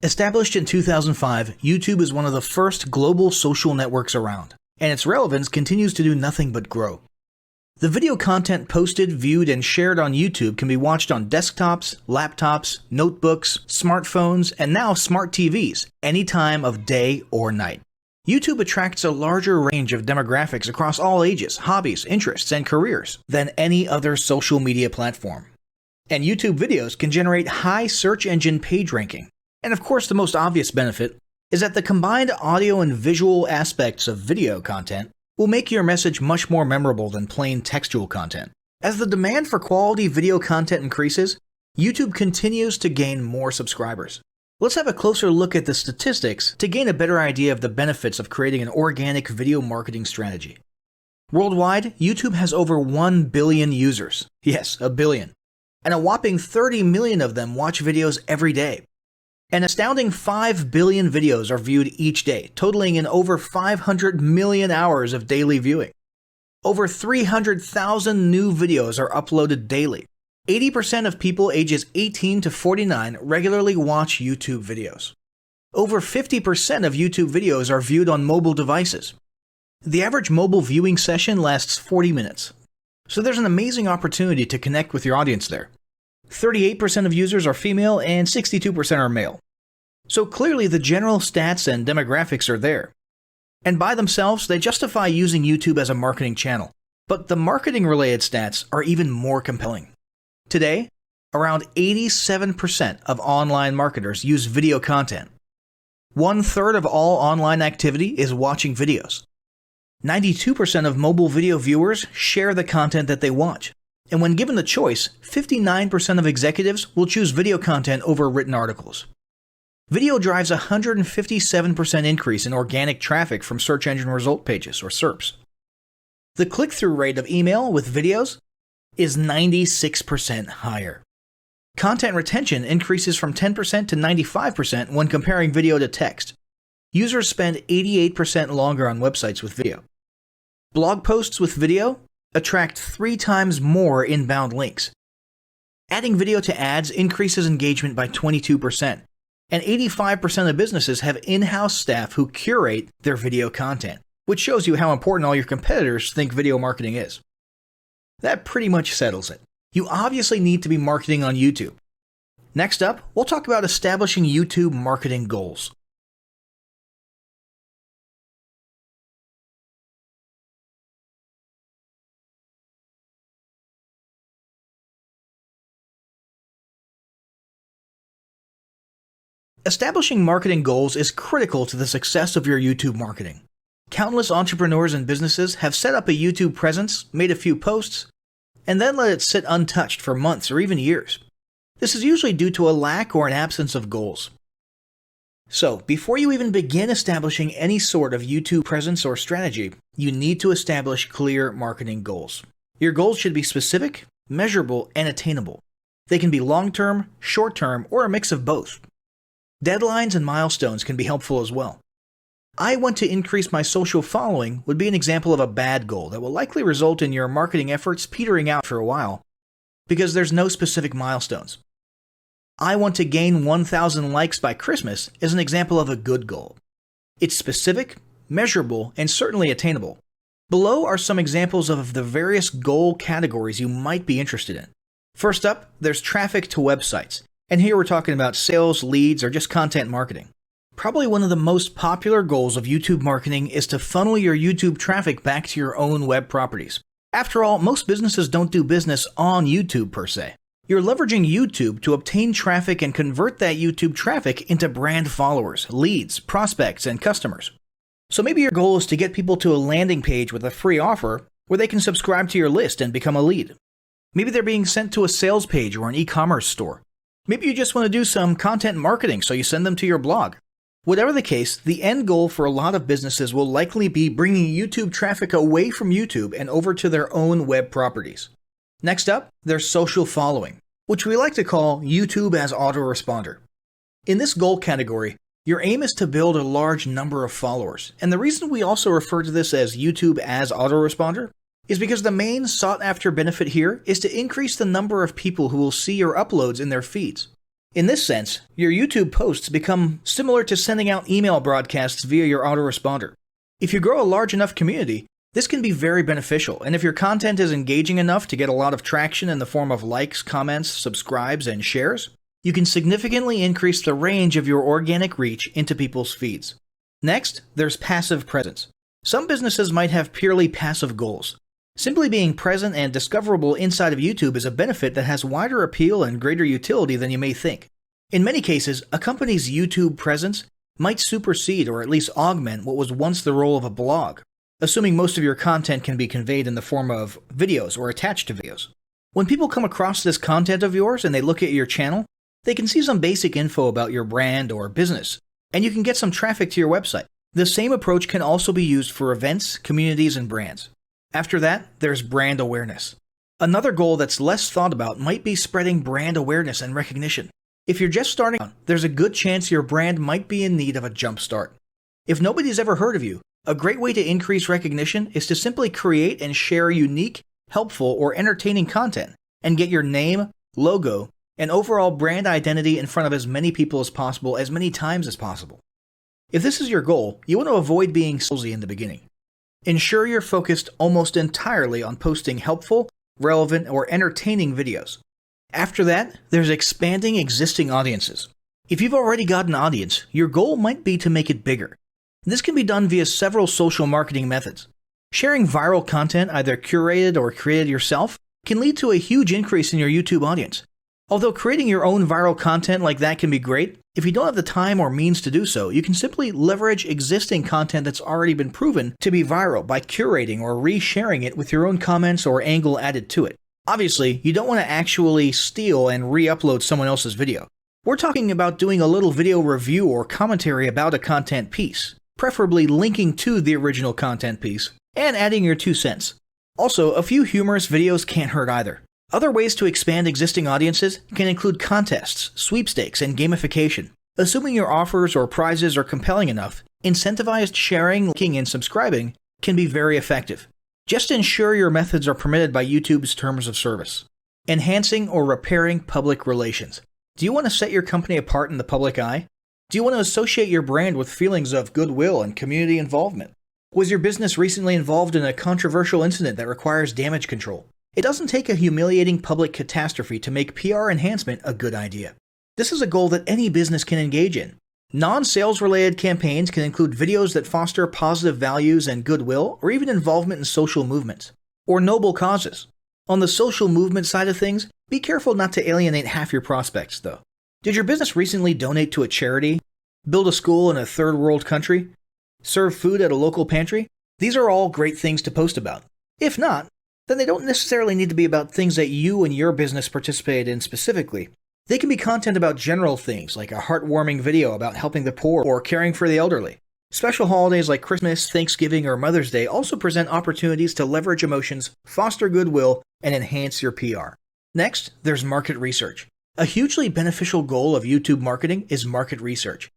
Established in 2005, YouTube is one of the first global social networks around, and its relevance continues to do nothing but grow. The video content posted, viewed, and shared on YouTube can be watched on desktops, laptops, notebooks, smartphones, and now smart TVs, any time of day or night. YouTube attracts a larger range of demographics across all ages, hobbies, interests, and careers than any other social media platform. And YouTube videos can generate high search engine page ranking. And of course, the most obvious benefit is that the combined audio and visual aspects of video content will make your message much more memorable than plain textual content. As the demand for quality video content increases, YouTube continues to gain more subscribers. Let's have a closer look at the statistics to gain a better idea of the benefits of creating an organic video marketing strategy. Worldwide, YouTube has over 1 billion users. Yes, a billion. And a whopping 30 million of them watch videos every day. An astounding 5 billion videos are viewed each day, totaling in over 500 million hours of daily viewing. Over 300,000 new videos are uploaded daily. 80% of people ages 18 to 49 regularly watch YouTube videos. Over 50% of YouTube videos are viewed on mobile devices. The average mobile viewing session lasts 40 minutes. So there's an amazing opportunity to connect with your audience there. 38% of users are female and 62% are male. So clearly the general stats and demographics are there. And by themselves, they justify using YouTube as a marketing channel. But the marketing-related stats are even more compelling. Today, around 87% of online marketers use video content. 1/3 of all online activity is watching videos. 92% of mobile video viewers share the content that they watch. And when given the choice, 59% of executives will choose video content over written articles. Video drives a 157% increase in organic traffic from search engine result pages, or SERPs. The click-through rate of email with videos is 96% higher. Content retention increases from 10% to 95% when comparing video to text. Users spend 88% longer on websites with video. Blog posts with video attract 3 times more inbound links. Adding video to ads increases engagement by 22%, and 85% of businesses have in-house staff who curate their video content, which shows you how important all your competitors think video marketing is. That pretty much settles it. You obviously need to be marketing on YouTube. Next up, we'll talk about establishing YouTube marketing goals. Establishing marketing goals is critical to the success of your YouTube marketing. Countless entrepreneurs and businesses have set up a YouTube presence, made a few posts, and then let it sit untouched for months or even years. This is usually due to a lack or an absence of goals. So, before you even begin establishing any sort of YouTube presence or strategy, you need to establish clear marketing goals. Your goals should be specific, measurable, and attainable. They can be long-term, short-term, or a mix of both. Deadlines and milestones can be helpful as well. I want to increase my social following would be an example of a bad goal that will likely result in your marketing efforts petering out for a while because there's no specific milestones. I want to gain 1,000 likes by Christmas is an example of a good goal. It's specific, measurable, and certainly attainable. Below are some examples of the various goal categories you might be interested in. First up, there's traffic to websites. And here we're talking about sales, leads, or just content marketing. Probably one of the most popular goals of YouTube marketing is to funnel your YouTube traffic back to your own web properties. After all, most businesses don't do business on YouTube per se. You're leveraging YouTube to obtain traffic and convert that YouTube traffic into brand followers, leads, prospects, and customers. So maybe your goal is to get people to a landing page with a free offer where they can subscribe to your list and become a lead. Maybe they're being sent to a sales page or an e-commerce store. Maybe you just want to do some content marketing, so you send them to your blog. Whatever the case, the end goal for a lot of businesses will likely be bringing YouTube traffic away from YouTube and over to their own web properties. Next up, there's social following, which we like to call YouTube as autoresponder. In this goal category, your aim is to build a large number of followers, and the reason we also refer to this as YouTube as autoresponder is because the main sought-after benefit here is to increase the number of people who will see your uploads in their feeds. In this sense, your YouTube posts become similar to sending out email broadcasts via your autoresponder. If you grow a large enough community, this can be very beneficial, and if your content is engaging enough to get a lot of traction in the form of likes, comments, subscribes, and shares, you can significantly increase the range of your organic reach into people's feeds. Next, there's passive presence. Some businesses might have purely passive goals. Simply being present and discoverable inside of YouTube is a benefit that has wider appeal and greater utility than you may think. In many cases, a company's YouTube presence might supersede or at least augment what was once the role of a blog, assuming most of your content can be conveyed in the form of videos or attached to videos. When people come across this content of yours and they look at your channel, they can see some basic info about your brand or business, and you can get some traffic to your website. The same approach can also be used for events, communities, and brands. After that, there's brand awareness. Another goal that's less thought about might be spreading brand awareness and recognition. If you're just starting out, there's a good chance your brand might be in need of a jump start. If nobody's ever heard of you, a great way to increase recognition is to simply create and share unique, helpful, or entertaining content and get your name, logo, and overall brand identity in front of as many people as possible as many times as possible. If this is your goal, you want to avoid being salesy in the beginning. Ensure you're focused almost entirely on posting helpful, relevant, or entertaining videos. After that, there's expanding existing audiences. If you've already got an audience, your goal might be to make it bigger. This can be done via several social marketing methods. Sharing viral content, either curated or created yourself, can lead to a huge increase in your YouTube audience. Although creating your own viral content like that can be great, if you don't have the time or means to do so, you can simply leverage existing content that's already been proven to be viral by curating or resharing it with your own comments or angle added to it. Obviously, you don't want to actually steal and re-upload someone else's video. We're talking about doing a little video review or commentary about a content piece, preferably linking to the original content piece, and adding your 2 cents. Also, a few humorous videos can't hurt either. Other ways to expand existing audiences can include contests, sweepstakes, and gamification. Assuming your offers or prizes are compelling enough, incentivized sharing, liking, and subscribing can be very effective. Just ensure your methods are permitted by YouTube's terms of service. Enhancing or repairing public relations. Do you want to set your company apart in the public eye? Do you want to associate your brand with feelings of goodwill and community involvement? Was your business recently involved in a controversial incident that requires damage control? It doesn't take a humiliating public catastrophe to make PR enhancement a good idea. This is a goal that any business can engage in. Non-sales related campaigns can include videos that foster positive values and goodwill, or even involvement in social movements, or noble causes. On the social movement side of things, be careful not to alienate half your prospects, though. Did your business recently donate to a charity? Build a school in a third world country? Serve food at a local pantry? These are all great things to post about. If not, then they don't necessarily need to be about things that you and your business participated in specifically. They can be content about general things, like a heartwarming video about helping the poor or caring for the elderly. Special holidays like Christmas, Thanksgiving, or Mother's Day also present opportunities to leverage emotions, foster goodwill, and enhance your PR. Next, there's market research. A hugely beneficial goal of YouTube marketing is market research.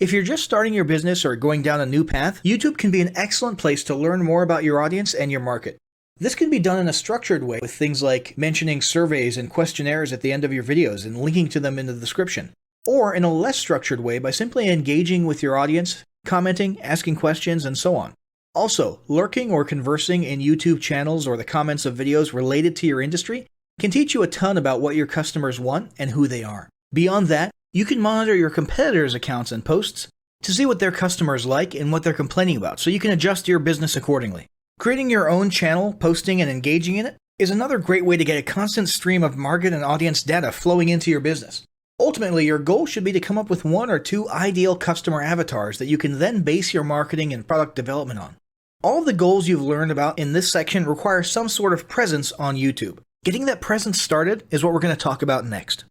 If you're just starting your business or going down a new path, YouTube can be an excellent place to learn more about your audience and your market. This can be done in a structured way with things like mentioning surveys and questionnaires at the end of your videos and linking to them in the description, or in a less structured way by simply engaging with your audience, commenting, asking questions, and so on. Also, lurking or conversing in YouTube channels or the comments of videos related to your industry can teach you a ton about what your customers want and who they are. Beyond that, you can monitor your competitors' accounts and posts to see what their customers like and what they're complaining about, so you can adjust your business accordingly. Creating your own channel, posting, and engaging in it is another great way to get a constant stream of market and audience data flowing into your business. Ultimately, your goal should be to come up with 1 or 2 ideal customer avatars that you can then base your marketing and product development on. All of the goals you've learned about in this section require some sort of presence on YouTube. Getting that presence started is what we're going to talk about next.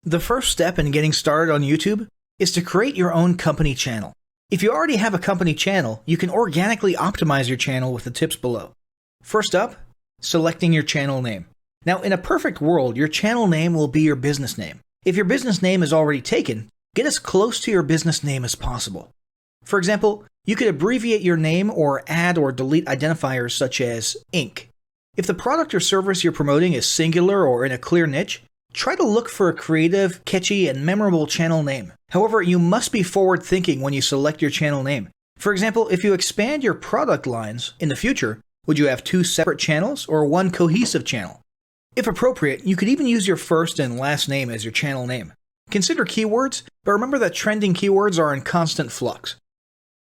The first step in getting started on YouTube is to create your own company channel. If you already have a company channel, you can organically optimize your channel with the tips below. First up, selecting your channel name. Now, in a perfect world, your channel name will be your business name. If your business name is already taken, get as close to your business name as possible. For example, you could abbreviate your name or add or delete identifiers such as Inc. If the product or service you're promoting is singular or in a clear niche, try to look for a creative, catchy, and memorable channel name. However, you must be forward-thinking when you select your channel name. For example, if you expand your product lines in the future, would you have 2 separate channels or one cohesive channel? If appropriate, you could even use your first and last name as your channel name. Consider keywords, but remember that trending keywords are in constant flux.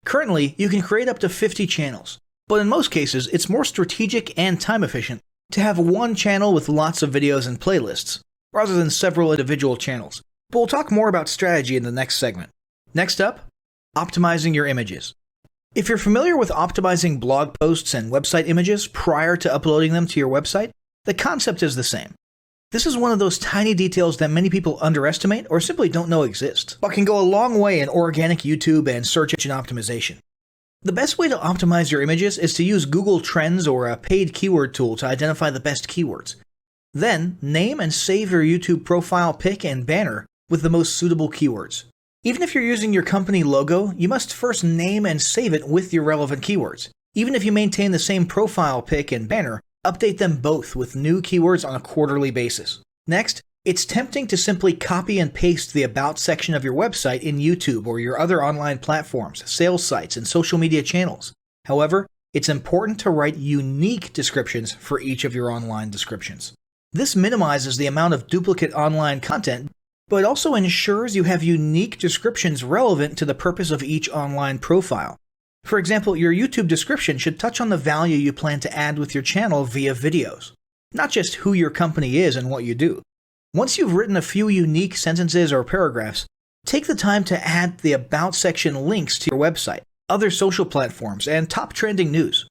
Currently, you can create up to 50 channels, but in most cases, it's more strategic and time efficient to have one channel with lots of videos and playlists, rather than several individual channels. But we'll talk more about strategy in the next segment. Next up, optimizing your images. If you're familiar with optimizing blog posts and website images prior to uploading them to your website, the concept is the same. This is one of those tiny details that many people underestimate or simply don't know exist, but can go a long way in organic YouTube and search engine optimization. The best way to optimize your images is to use Google Trends or a paid keyword tool to identify the best keywords. Then, name and save your YouTube profile pic and banner with the most suitable keywords. Even if you're using your company logo, you must first name and save it with your relevant keywords. Even if you maintain the same profile pic and banner, update them both with new keywords on a quarterly basis. Next, it's tempting to simply copy and paste the About section of your website in YouTube or your other online platforms, sales sites, and social media channels. However, it's important to write unique descriptions for each of your online descriptions. This minimizes the amount of duplicate online content, but it also ensures you have unique descriptions relevant to the purpose of each online profile. For example, your YouTube description should touch on the value you plan to add with your channel via videos, not just who your company is and what you do. Once you've written a few unique sentences or paragraphs, take the time to add the About section links to your website, other social platforms, and top trending news.